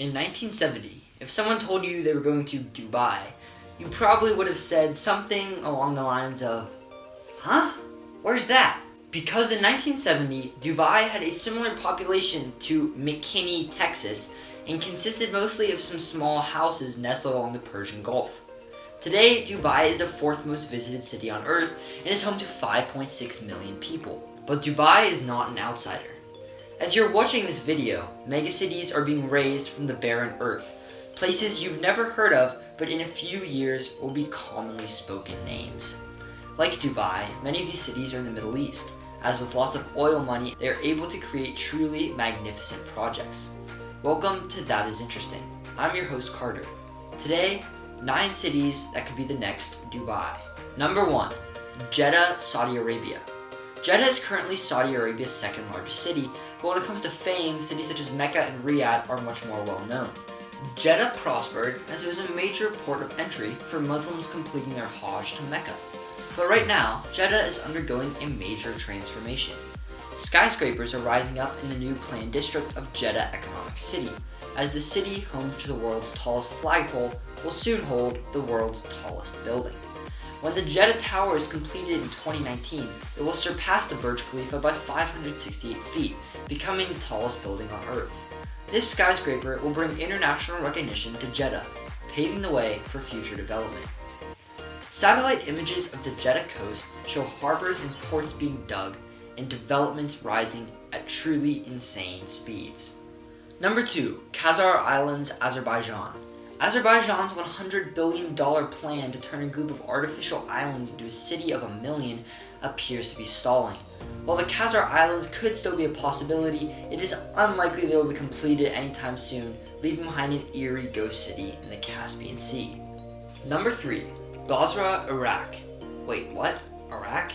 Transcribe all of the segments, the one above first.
In 1970, if someone told you they were going to Dubai, you probably would have said something along the lines of, "Huh? Where's that?" Because in 1970, Dubai had a similar population to McKinney, Texas, and consisted mostly of some small houses nestled along the Persian Gulf. Today, Dubai is the fourth most visited city on Earth and is home to 5.6 million people. But Dubai is not an outsider. As you're watching this video, megacities are being raised from the barren earth, places you've never heard of but in a few years will be commonly spoken names. Like Dubai, many of these cities are in the Middle East. As with lots of oil money, they are able to create truly magnificent projects. Welcome to That Is Interesting. I'm your host Carter. Today, 9 cities that could be the next Dubai. Number 1, Jeddah, Saudi Arabia. Jeddah is currently Saudi Arabia's second largest city, but when it comes to fame, cities such as Mecca and Riyadh are much more well known. Jeddah prospered as it was a major port of entry for Muslims completing their Hajj to Mecca. But right now, Jeddah is undergoing a major transformation. Skyscrapers are rising up in the new planned district of Jeddah Economic City, as the city home to the world's tallest flagpole will soon hold the world's tallest building. When the Jeddah Tower is completed in 2019, it will surpass the Burj Khalifa by 568 feet, becoming the tallest building on Earth. This skyscraper will bring international recognition to Jeddah, paving the way for future development. Satellite images of the Jeddah coast show harbors and ports being dug and developments rising at truly insane speeds. Number 2, Qatar Islands, Azerbaijan. Azerbaijan's $100 billion plan to turn a group of artificial islands into a city of 1 million appears to be stalling. While the Qatar Islands could still be a possibility, it is unlikely they will be completed anytime soon, leaving behind an eerie ghost city in the Caspian Sea. Number 3, Basra, Iraq. Wait, what? Iraq?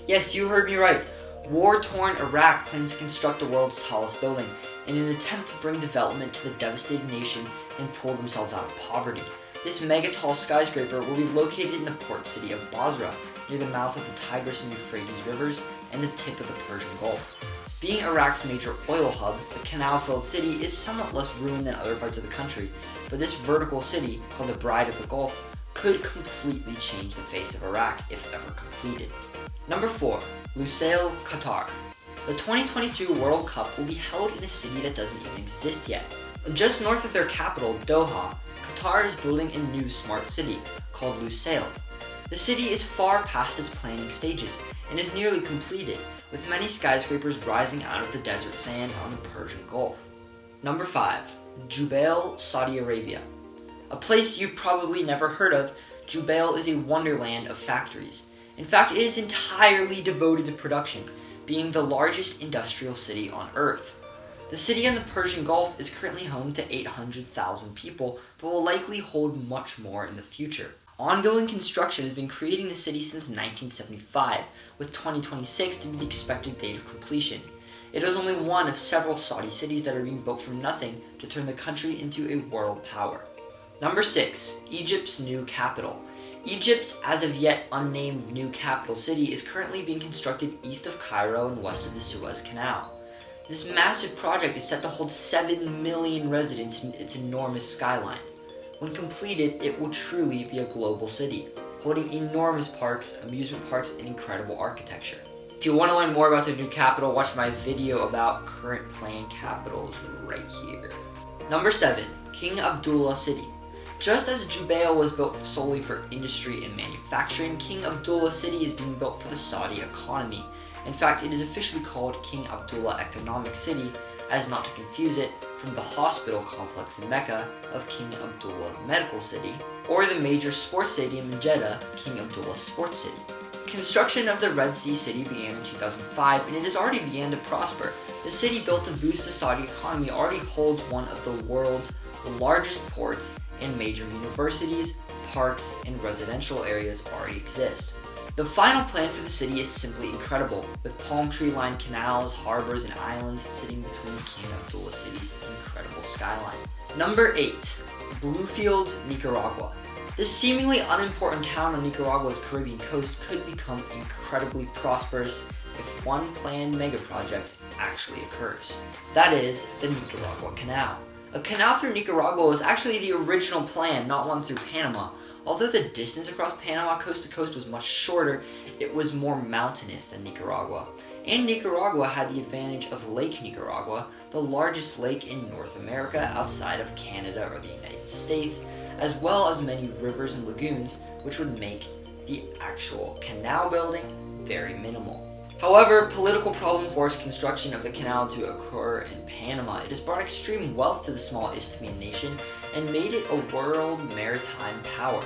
Yes, you heard me right. War-torn Iraq plans to construct the world's tallest building in an attempt to bring development to the devastated nation and pull themselves out of poverty. This mega-tall skyscraper will be located in the port city of Basra, near the mouth of the Tigris and Euphrates rivers and the tip of the Persian Gulf. Being Iraq's major oil hub, the canal-filled city is somewhat less ruined than other parts of the country, but this vertical city, called the Bride of the Gulf, could completely change the face of Iraq if ever completed. Number 4, Lusail, Qatar. The 2022 World Cup will be held in a city that doesn't even exist yet. Just north of their capital, Doha, Qatar is building a new smart city called Lusail. The city is far past its planning stages and is nearly completed, with many skyscrapers rising out of the desert sand on the Persian Gulf. Number 5, Jubail, Saudi Arabia. A place you've probably never heard of, Jubail is a wonderland of factories. In fact, it is entirely devoted to production, being the largest industrial city on Earth. The city on the Persian Gulf is currently home to 800,000 people, but will likely hold much more in the future. Ongoing construction has been creating the city since 1975, with 2026 to be the expected date of completion. It is only one of several Saudi cities that are being built from nothing to turn the country into a world power. Number 6, Egypt's new capital. Egypt's as of yet unnamed new capital city is currently being constructed east of Cairo and west of the Suez Canal. This massive project is set to hold 7 million residents in its enormous skyline. When completed, it will truly be a global city, holding enormous parks, amusement parks, and incredible architecture. If you want to learn more about the new capital, watch my video about current planned capitals right here. Number 7, King Abdullah City. Just as Jubail was built solely for industry and manufacturing, King Abdullah City is being built for the Saudi economy. In fact, it is officially called King Abdullah Economic City, as not to confuse it from the hospital complex in Mecca of King Abdullah Medical City, or the major sports stadium in Jeddah, King Abdullah Sports City. Construction of the Red Sea City began in 2005, and it has already begun to prosper. The city, built to boost the Saudi economy, already holds one of the world's largest ports, and major universities, parks, and residential areas already exist. The final plan for the city is simply incredible, with palm tree-lined canals, harbors, and islands sitting between King Abdullah City's incredible skyline. Number 8, Bluefields, Nicaragua. This seemingly unimportant town on Nicaragua's Caribbean coast could become incredibly prosperous if one planned mega project actually occurs. That is, the Nicaragua Canal. A canal through Nicaragua was actually the original plan, not one through Panama. Although the distance across Panama coast to coast was much shorter, it was more mountainous than Nicaragua. And Nicaragua had the advantage of Lake Nicaragua, the largest lake in North America outside of Canada or the United States, as well as many rivers and lagoons, which would make the actual canal building very minimal. However, political problems forced construction of the canal to occur in Panama. It has brought extreme wealth to the small Isthmian nation and made it a world maritime power.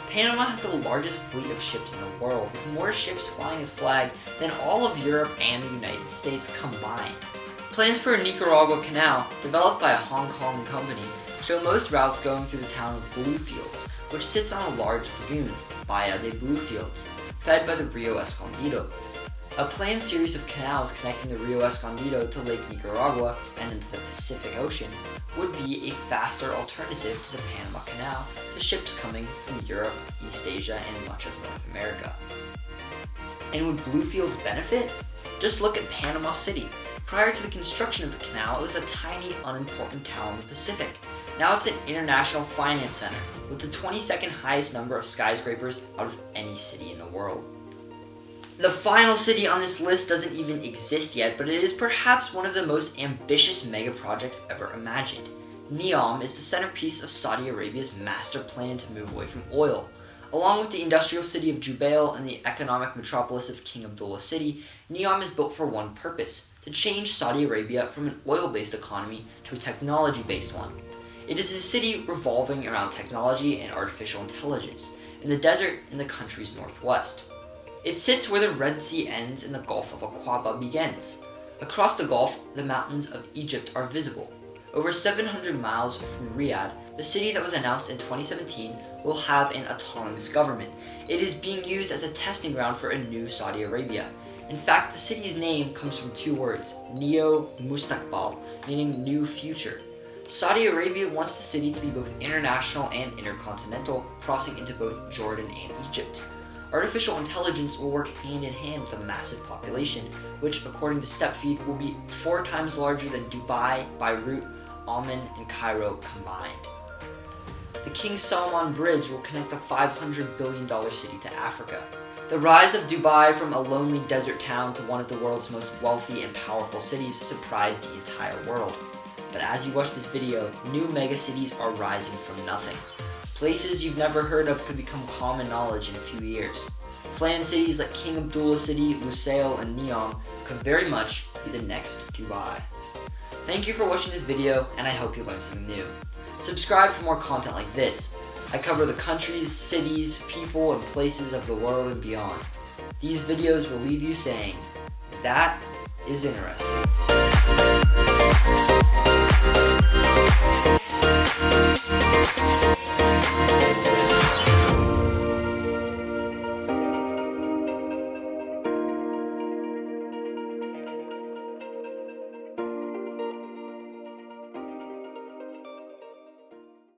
Panama has the largest fleet of ships in the world, with more ships flying its flag than all of Europe and the United States combined. Plans for a Nicaragua canal, developed by a Hong Kong company, show most routes going through the town of Bluefields, which sits on a large lagoon, Bahia de Bluefields, fed by the Rio Escondido. A planned series of canals connecting the Rio Escondido to Lake Nicaragua and into the Pacific Ocean would be a faster alternative to the Panama Canal to ships coming from Europe, East Asia, and much of North America. And would Bluefields benefit? Just look at Panama City. Prior to the construction of the canal, it was a tiny, unimportant town in the Pacific. Now it's an international finance center, with the 22nd highest number of skyscrapers out of any city in the world. The final city on this list doesn't even exist yet, but it is perhaps one of the most ambitious mega projects ever imagined. NEOM is the centerpiece of Saudi Arabia's master plan to move away from oil. Along with the industrial city of Jubail and the economic metropolis of King Abdullah City, NEOM is built for one purpose: to change Saudi Arabia from an oil-based economy to a technology-based one. It is a city revolving around technology and artificial intelligence, in the desert in the country's northwest. It sits where the Red Sea ends and the Gulf of Aqaba begins. Across the Gulf, the mountains of Egypt are visible. Over 700 miles from Riyadh, the city that was announced in 2017 will have an autonomous government. It is being used as a testing ground for a new Saudi Arabia. In fact, the city's name comes from two words, Neo Mustaqbal, meaning new future. Saudi Arabia wants the city to be both international and intercontinental, crossing into both Jordan and Egypt. Artificial intelligence will work hand in hand with a massive population, which, according to StepFeed, will be 4 times larger than Dubai, Beirut, Amman, and Cairo combined. The King Salman Bridge will connect the $500 billion city to Africa. The rise of Dubai from a lonely desert town to one of the world's most wealthy and powerful cities surprised the entire world. But as you watch this video, new megacities are rising from nothing. Places you've never heard of could become common knowledge in a few years. Planned cities like King Abdullah City, Lusail, and Neom could very much be the next Dubai. Thank you for watching this video, and I hope you learned something new. Subscribe for more content like this. I cover the countries, cities, people, and places of the world and beyond. These videos will leave you saying, that is interesting.